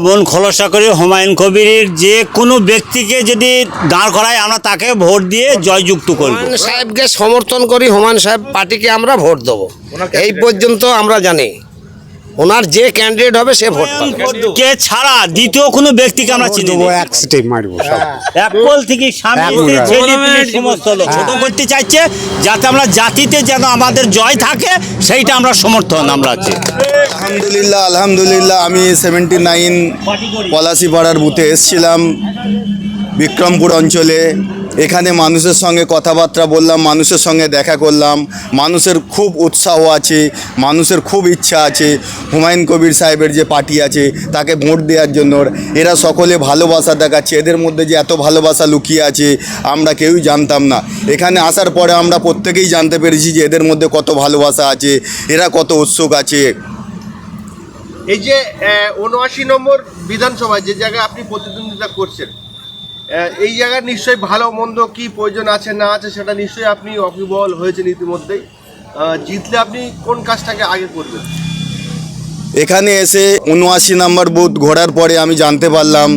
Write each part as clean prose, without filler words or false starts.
মন খোলসা করে হুমায়ুন কবিরের যে কোনো ব্যক্তিকে যদি দাঁড় করায় আমরা তাকে ভোট দিয়ে জয়যুক্ত করব। হুমায়ুন সাহেবকে সমর্থন করি, হুমায়ুন সাহেব পার্টিকে আমরা ভোট দেবো, এই পর্যন্ত আমরা জানি। ওনার যে ক্যান্ডিডেট হবে সে ভোট পাবে। কে ছাড়া দ্বিতীয় কোনো ব্যক্তিকে আমরা চিনি না। এক সিটে মারবো সব। অ্যাপল থেকে স্বামী স্ত্রী ছেলে পিলে সমস্ত লোক ছোট করতে চাইছে, যাতে আমরা জাতিতে যেন আমাদের জয় থাকে সেইটা আমরা সমর্থন আমরা আছি। আলহামদুলিল্লাহ আমি 79 পলাশিপাড়ার বুথে এসেছিলাম, বিক্রমপুর অঞ্চলে। এখানে মানুষের সঙ্গে কথাবার্তা বললাম, মানুষের সঙ্গে দেখা করলাম। মানুষের খুব উৎসাহ আছে, মানুষের খুব ইচ্ছা আছে হুমায়ুন কবির সাহেবের যে পার্টি আছে তাকে ভোট দেওয়ার জন্য। এরা সকলে ভালোবাসা দেখাচ্ছে, এদের মধ্যে যে এত ভালোবাসা লুকিয়ে আছে আমরা কেউই জানতাম না। এখানে আসার পরে আমরা প্রত্যেকেই জানতে পেরেছি যে এদের মধ্যে কত ভালোবাসা আছে, এরা কত উৎসুক আছে। এই যে ৭৯ নম্বর বিধানসভায় যে জায়গায় আপনি প্রতিদ্বন্দ্বিতা করছেন, এই জায়গায় নিশ্চয়ই ভালো মন্দ কি প্রয়োজন আছে না আছে সেটা নিশ্চয়ই আপনি অভিবল হয়েছেন ইতিমধ্যেই। জিতলে আপনি কোন কাজটাকে আগে করবেন? এখানে এসে ৭৯ নম্বর বুথ ঘোরার পরে আমি জানতে পারলাম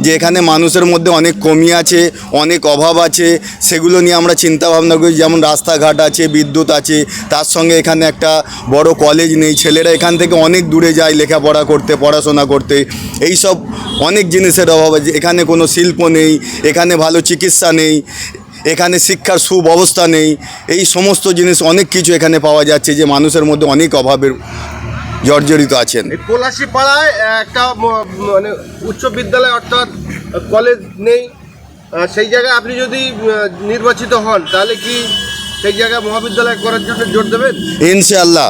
যে এখানে মানুষের মধ্যে অনেক কমি আছে, অনেক অভাব আছে। সেগুলো নিয়ে আমরা চিন্তা ভাবনা করি, যেমন রাস্তাঘাট আছে, বিদ্যুৎ আছে, তার সঙ্গে এখানে একটা বড় কলেজ নেই। ছেলেরা এখান থেকে অনেক দূরে যায় লেখাপড়া করতে, পড়াশোনা করতে। এই সব অনেক জিনিসের অভাব আছে। এখানে কোনো শিল্প নেই, এখানে ভালো চিকিৎসা নেই, এখানে শিক্ষার সুব্যবস্থা নেই। এই সমস্ত জিনিস অনেক কিছু এখানে পাওয়া যাচ্ছে যে মানুষের মধ্যে অনেক অভাবের জর্জরিত আছেন। এই পলাশিপাড়ায় একটা মানে উচ্চ বিদ্যালয় অর্থাৎ কলেজ নেই, সেই জায়গায় আপনি যদি নির্বাচিত হন তাহলে কি সেই জায়গায় মহাবিদ্যালয় করার জন্য জোর দেবেন? ইনশাআল্লাহ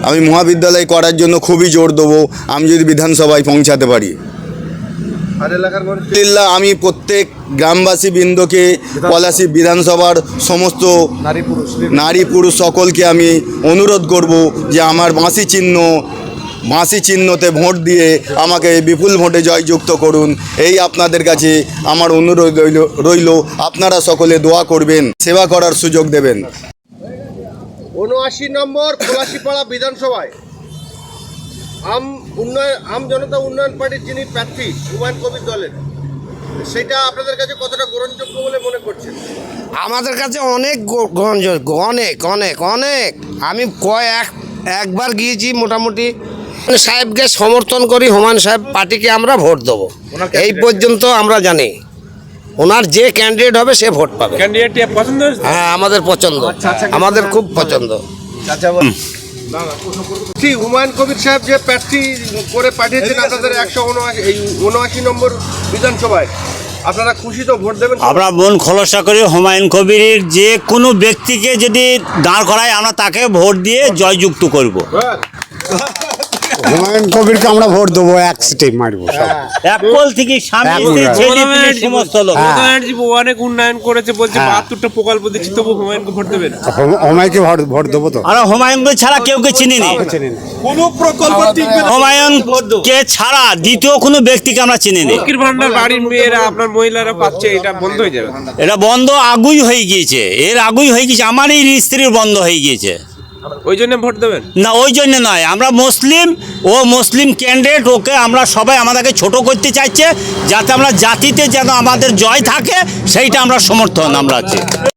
আমি মহাবিদ্যালয় করার জন্য খুবই জোর দেবো, আমি যদি বিধানসভায় পৌঁছাতে পারি। আর এলাকার আলহামদুলিল্লাহ আমি প্রত্যেক গ্রামবাসী বৃন্দকে, পলাশী বিধানসভার সমস্ত নারী পুরুষ সকলকে আমি অনুরোধ করব যে আমার বাঁশি চিহ্নতে ভোট দিয়ে আমাকে বিপুল ভোটে জয়যুক্ত করুন। এই আপনাদের কাছে আমার অনুরোধ রইল। আপনারা সকলে দোয়া করবেন, সেবা করার সুযোগ দেবেন। ৭৯ নম্বর পলাশিপাড়া বিধানসভায় আম জনতা উন্নয়ন পার্টির যিনি প্রার্থী হুমায়ুন কবির দলের, সেটা আপনাদের কাছে কতটা গ্রহণযোগ্য বলে মনে করছেন? আমাদের কাছে অনেক গ্রহণযোগ্য, অনেক অনেক অনেক। আমি একবার গিয়েছি, মোটামুটি সাহেবকে সমর্থন করি, হুমায়ুন সাহেব পার্টিকে আমরা ভোট দেবো, এই পর্যন্ত আমরা জানি। ওনার যে ক্যান্ডিডেট হবে সে ভোট পাবে। ক্যান্ডিডেট পছন্দ? হ্যাঁ, আমাদের পছন্দ, আমাদের খুব পছন্দ। হুমায়ুন কবির সাহেব যে প্রার্থী করে পাঠিয়েছেন আপনাদের ১৭৯ নম্বর বিধানসভায়, আপনারা খুশি তো? ভোট দেবেন? আমরা মন খোলসা করে হুমায়ুন কবিরের যে কোনো ব্যক্তিকে যদি দাঁড় করায় আমরা তাকে ভোট দিয়ে জয়যুক্ত করব। হুমায়ুন কবিরকে আমরা ভোট দেবো, এক সিটে মারবো সব। অ্যাপল থেকে স্বামী স্ত্রী ছেলে পিলে সমস্ত লোক অনেক উন্নয়ন করেছে, বলছে ৭২টা প্রকল্প দিচ্ছি, তবু হুমায়ুনকে ভোট দেবেন? হুমায়ুনকে ভোট দেবো তো। আমরা হুমায়ুনকে ছাড়া কেউকে চিনি না। কোনো প্রকল্প হুমায়ুনকে ছাড়া দ্বিতীয় কোনো ব্যক্তিকে আমরা চিনি না। লক্ষ্মীর ভান্ডার বাড়ির মেয়েরা, আপনার মহিলারা পাচ্ছে, এটা বন্ধ হয়ে যাবে? এটা বন্ধ আগুই হয়ে গিয়েছে, আগুই হয়ে গিয়েছে। আমার এই স্ত্রীর বন্ধ হয়ে গিয়েছে। ওই জন্য ভোট দেবেন না? ওই জন্য নয়, আমরা মুসলিম ক্যান্ডিডেট, ওকে আমরা সবাই আমাদেরকে ছোট করতে চাইছে, যাতে আমরা জাতিতে যেন আমাদের জয় থাকে সেইটা আমরা সমর্থন আমরা আছি।